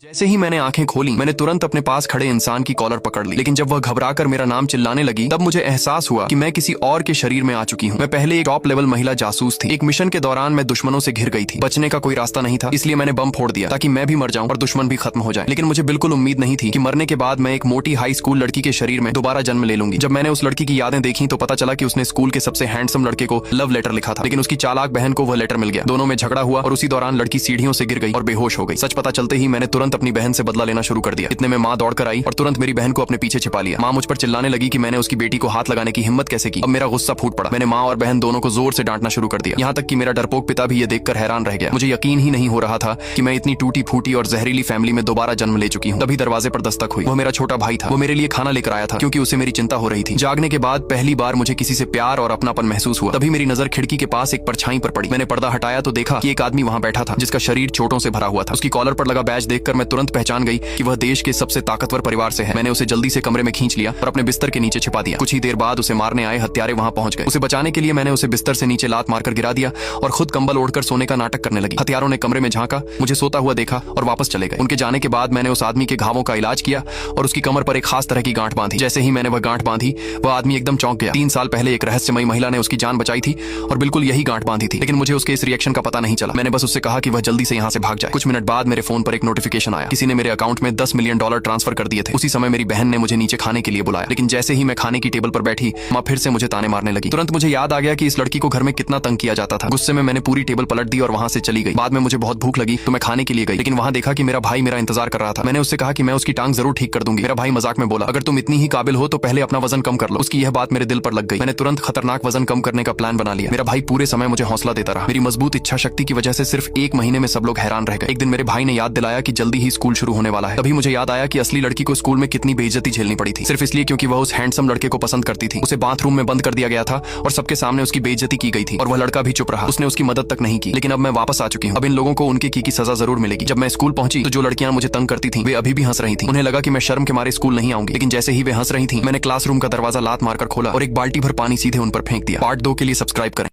जैसे ही मैंने आंखें खोली मैंने तुरंत अपने पास खड़े इंसान की कॉलर पकड़ ली, लेकिन जब वह घबराकर मेरा नाम चिल्लाने लगी तब मुझे एहसास हुआ कि मैं किसी और के शरीर में आ चुकी हूँ। मैं पहले एक टॉप लेवल महिला जासूस थी। एक मिशन के दौरान मैं दुश्मनों से घिर गई थी। बचने का कोई रास्ता नहीं था, इसलिए मैंने बम फोड़ दिया ताकि मैं भी मर जाऊं और दुश्मन भी खत्म हो जाए। लेकिन मुझे बिल्कुल उम्मीद नहीं थी कि मरने के बाद मैं एक मोटी हाई स्कूल लड़की के शरीर में दोबारा जन्म ले लूंगी। जब मैंने उस लड़की की यादें देखी तो पता चला कि उसने स्कूल के सबसे हैंडसम लड़के को लव लेटर लिखा था, लेकिन उसकी चालाक बहन को वह लेटर मिल गया। दोनों में झगड़ा हुआ और उसी दौरान लड़की सीढ़ियों से गिर गई और बेहोश हो गई। सच पता चलते ही मैंने तुरंत अपनी बहन से बदला लेना शुरू कर दिया। इतने में माँ दौड़कर आई और तुरंत मेरी बहन को अपने पीछे छिपा लिया। माँ मुझ पर चिल्लाने लगी कि मैंने उसकी बेटी को हाथ लगाने की हिम्मत कैसे की। अब मेरा गुस्सा फूट पड़ा। मैंने माँ और बहन दोनों को जोर से डांटना शुरू कर दिया, यहाँ तक कि मेरा डरपोक पिता भी ये देखकर हैरान रह गया। मुझे यकीन ही नहीं हो रहा था कि मैं इतनी टूटी फूटी और जहरीली फैमिली में दोबारा जन्म ले चुकी हूँ। तभी दरवाजे पर दस्तक हुई। वो मेरा छोटा भाई था। वो मेरे लिए खाना लेकर आया था क्योंकि उसे मेरी चिंता हो रही थी। जागने के बाद पहली बार मुझे किसी से प्यार और अपनापन महसूस हुआ। तभी मेरी नजर खिड़की के पास एक परछाई पर पड़ी। मैंने पर्दा हटाया तो देखा कि एक आदमी वहाँ बैठा था जिसका शरीर चोटों से भरा हुआ था। उसकी कॉलर पर लगा बैज देखकर मैं तुरंत पहचान गई कि वह देश के सबसे ताकतवर परिवार से है। मैंने उसे जल्दी से कमरे में खींच लिया और अपने बिस्तर के नीचे छिपा दिया। कुछ ही देर बाद उसे मारने आए हत्यारे वहां पहुंच गए। उसे बचाने के लिए मैंने उसे बिस्तर से नीचे लात मारकर गिरा दिया और खुद कंबल ओढ़कर सोने का नाटक करने लगी। हत्यारों ने कमरे में झांका, मुझे सोता हुआ देखा और वापस चले गए। उनके जाने के बाद मैंने उस आदमी के घावों का इलाज किया और उसकी कमर पर एक खास तरह की गांठ बांधी। जैसे ही मैंने वह गांठ बांधी वह आदमी एकदम चौंक गया। 3 साल पहले एक रहस्यमयी महिला ने उसकी जान बचाई थी और बिल्कुल यही गांठ बांधी थी, लेकिन मुझे उसके इस रिएक्शन का पता नहीं चला। मैंने बस उससे कहा कि वह जल्दी से यहाँ से भाग जाए। कुछ मिनट बाद मेरे फोन पर एक नोटिफिकेशन आया। किसी ने मेरे अकाउंट में $10 मिलियन ट्रांसफर कर दिए थे। उसी समय मेरी बहन ने मुझे नीचे खाने के लिए बुलाया, लेकिन जैसे ही मैं खाने की टेबल पर बैठी माँ फिर से मुझे ताने मारने लगी। तुरंत मुझे याद आ गया कि इस लड़की को घर में कितना तंग किया जाता था। गुस्से में मैंने पूरी टेबल पलट दी और वहां से चली गई। बाद में मुझे बहुत भूख लगी तो मैं खाने के लिए गई, लेकिन वहां देखा कि मेरा भाई मेरा इंतजार कर रहा था। मैंने उससे कहा कि मैं उसकी टांग जरूर ठीक कर दूंगी। मेरा भाई मजाक में बोला, अगर तुम इतनी ही काबिल हो तो पहले अपना वजन कम कर लो। उसकी यह बात मेरे दिल पर लग गई। मैंने तुरंत खतरनाक वजन कम करने का प्लान बना लिया। मेरा भाई पूरे समय मुझे हौसला देता रहा। मेरी मजबूत इच्छा शक्ति की वजह से सिर्फ 1 महीने में सब लोग हैरान रह गए। एक दिन मेरे भाई ने याद दिलाया कि जल्दी ही स्कूल शुरू होने वाला है। तभी मुझे याद आया कि असली लड़की को स्कूल में कितनी बेइज्जती झेलनी पड़ी थी, सिर्फ इसलिए क्योंकि वह उस हैंडसम लड़के को पसंद करती थी। उसे बाथरूम में बंद कर दिया गया था और सबके सामने उसकी बेइज्जती की गई थी और वह लड़का भी चुप रहा। उसने उसकी मदद तक नहीं की। लेकिन अब मैं वापस आ चुकी हूँ। अब इन लोगों को उनके की सजा जरूर मिलेगी। जब मैं स्कूल पहुंची तो जो लड़कियां मुझे तंग करती थीं वे अभी भी हंस रही थीं। उन्हें लगा कि मैं शर्म के मारे स्कूल नहीं आऊंगी, लेकिन जैसे ही वे हंस रही थीं मैंने क्लासरूम का दरवाजा लात मारकर खोला और एक बाल्टी भर पानी सीधे उन पर फेंक दिया। पार्ट 2 के लिए सब्सक्राइब करें।